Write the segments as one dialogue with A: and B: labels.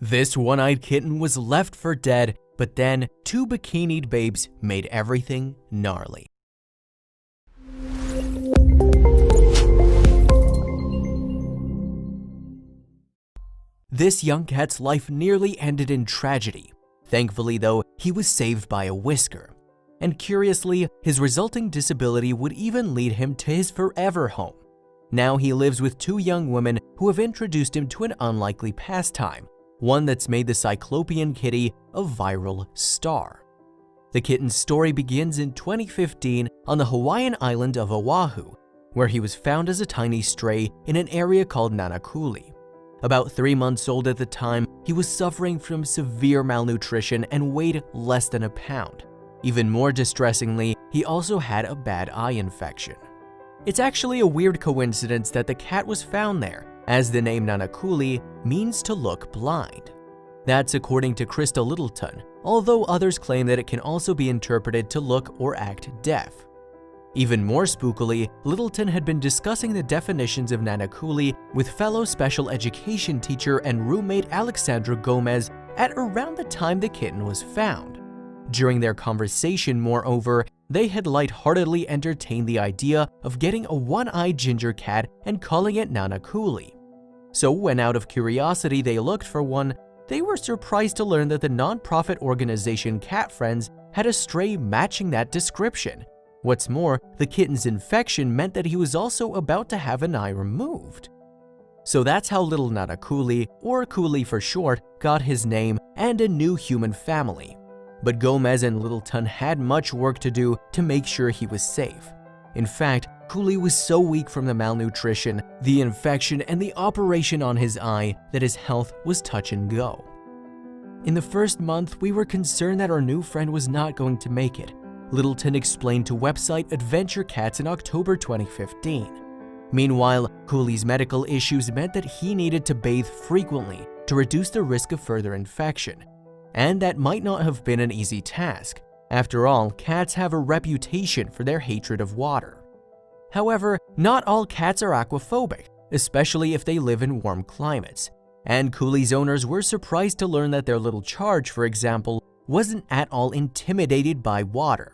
A: This one-eyed kitten was left for dead, but then 2 bikinied babes made everything gnarly. This young cat's life nearly ended in tragedy. Thankfully though, he was saved by a whisker. And curiously, his resulting disability would even lead him to his forever home. Now he lives with 2 young women who have introduced him to an unlikely pastime, one that's made the cyclopean kitty a viral star. The kitten's story begins in 2015 on the Hawaiian island of Oahu, where he was found as a tiny stray in an area called Nanakuli. About 3 months old at the time, he was suffering from severe malnutrition and weighed less than a pound. Even more distressingly, he also had a bad eye infection. It's actually a weird coincidence that the cat was found there, as the name Nanakuli means to look blind. That's according to Krista Littleton, although others claim that it can also be interpreted to look or act deaf. Even more spookily, Littleton had been discussing the definitions of Nanakuli with fellow special education teacher and roommate Alexandra Gomez at around the time the kitten was found. During their conversation, moreover, they had lightheartedly entertained the idea of getting a one-eyed ginger cat and calling it Nanakuli. So when out of curiosity they looked for one, they were surprised to learn that the non-profit organization Cat Friends had a stray matching that description. What's more, the kitten's infection meant that he was also about to have an eye removed. So that's how little Nanakuli, or Kuli for short, got his name and a new human family. But Gomez and Littleton had much work to do to make sure he was safe. In fact, Kuli was so weak from the malnutrition, the infection, and the operation on his eye that his health was touch and go. In the first month, we were concerned that our new friend was not going to make it, Littleton explained to website Adventure Cats in October 2015. Meanwhile, Kuli's medical issues meant that he needed to bathe frequently to reduce the risk of further infection. And that might not have been an easy task. After all, cats have a reputation for their hatred of water. However, not all cats are aquaphobic, especially if they live in warm climates. And Kuli's owners were surprised to learn that their little charge, for example, wasn't at all intimidated by water.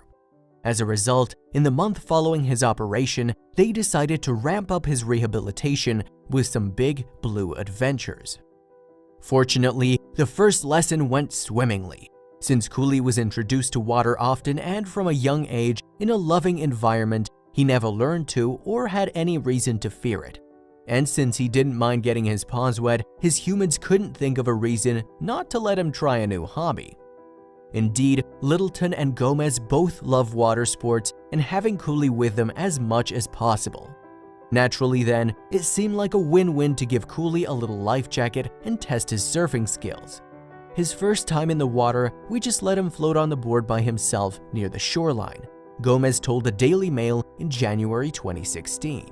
A: As a result, in the month following his operation, they decided to ramp up his rehabilitation with some big blue adventures. Fortunately, the first lesson went swimmingly, since Kuli was introduced to water often and from a young age in a loving environment. He never learned to or had any reason to fear it. And since he didn't mind getting his paws wet, his humans couldn't think of a reason not to let him try a new hobby. Indeed, Littleton and Gomez both love water sports and having Kuli with them as much as possible. Naturally then, it seemed like a win-win to give Kuli a little life jacket and test his surfing skills. His first time in the water, we just let him float on the board by himself near the shoreline, Gomez told the Daily Mail in January 2016.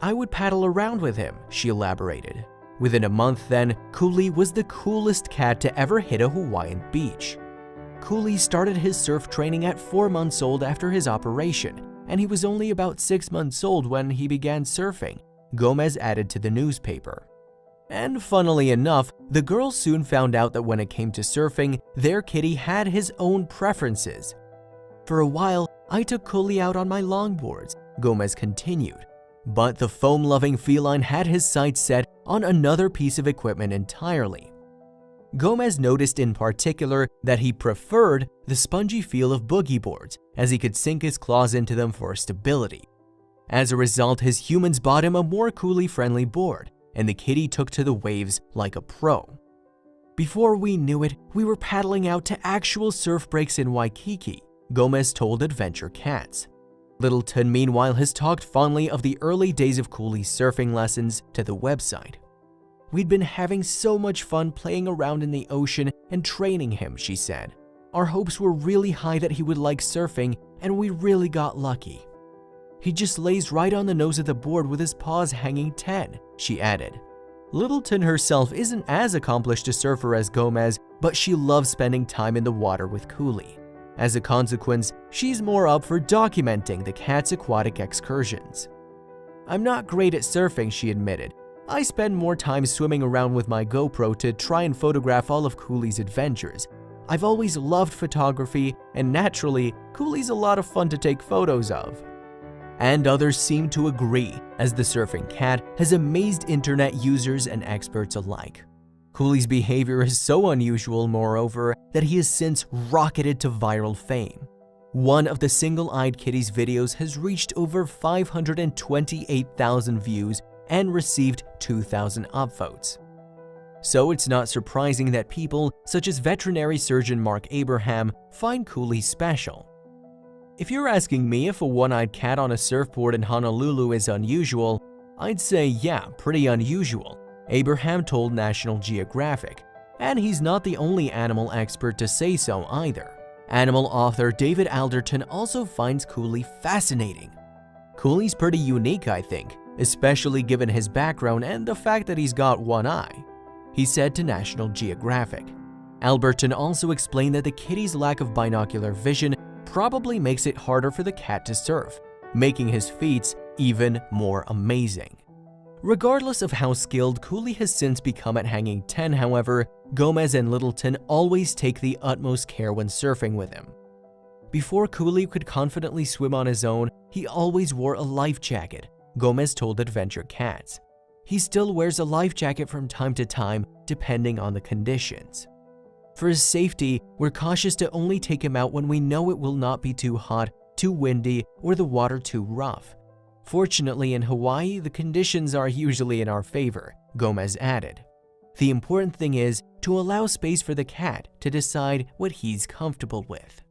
A: I would paddle around with him, she elaborated. Within a month then, Kuli was the coolest cat to ever hit a Hawaiian beach. Kuli started his surf training at 4 months old after his operation, and he was only about 6 months old when he began surfing, Gomez added to the newspaper. And funnily enough, the girls soon found out that when it came to surfing, their kitty had his own preferences. For a while, I took Kuli out on my longboards, Gomez continued. But the foam-loving feline had his sights set on another piece of equipment entirely. Gomez noticed in particular that he preferred the spongy feel of boogie boards, as he could sink his claws into them for stability. As a result, his humans bought him a more Kuli-friendly board, and the kitty took to the waves like a pro. Before we knew it, we were paddling out to actual surf breaks in Waikiki, Gomez told Adventure Cats. Littleton, meanwhile, has talked fondly of the early days of Kuli's surfing lessons to the website. We'd been having so much fun playing around in the ocean and training him, she said. Our hopes were really high that he would like surfing, and we really got lucky. He just lays right on the nose of the board with his paws hanging 10, she added. Littleton herself isn't as accomplished a surfer as Gomez, but she loves spending time in the water with Kuli. As a consequence, she's more up for documenting the cat's aquatic excursions. I'm not great at surfing, she admitted, I spend more time swimming around with my GoPro to try and photograph all of Cooley's adventures. I've always loved photography, and naturally, Cooley's a lot of fun to take photos of." And others seem to agree, as the surfing cat has amazed internet users and experts alike. Cooley's behavior is so unusual, moreover, that he has since rocketed to viral fame. One of the single-eyed kitty's videos has reached over 528,000 views and received 2,000 upvotes. So it's not surprising that people such as veterinary surgeon Mark Abraham find Cooley special. If you're asking me if a one-eyed cat on a surfboard in Honolulu is unusual, I'd say yeah, pretty unusual, Abraham told National Geographic, and he's not the only animal expert to say so either. Animal author David Alderton also finds Cooley fascinating. "Cooley's pretty unique, I think, especially given his background and the fact that he's got one eye," he said to National Geographic. Alderton also explained that the kitty's lack of binocular vision probably makes it harder for the cat to surf, making his feats even more amazing. Regardless of how skilled Cooley has since become at hanging 10, however, Gomez and Littleton always take the utmost care when surfing with him. Before Cooley could confidently swim on his own, he always wore a life jacket, Gomez told Adventure Cats. He still wears a life jacket from time to time, depending on the conditions. "For his safety, we're cautious to only take him out when we know it will not be too hot, too windy, or the water too rough. Fortunately, in Hawaii, the conditions are usually in our favor," Gomez added. "The important thing is to allow space for the cat to decide what he's comfortable with."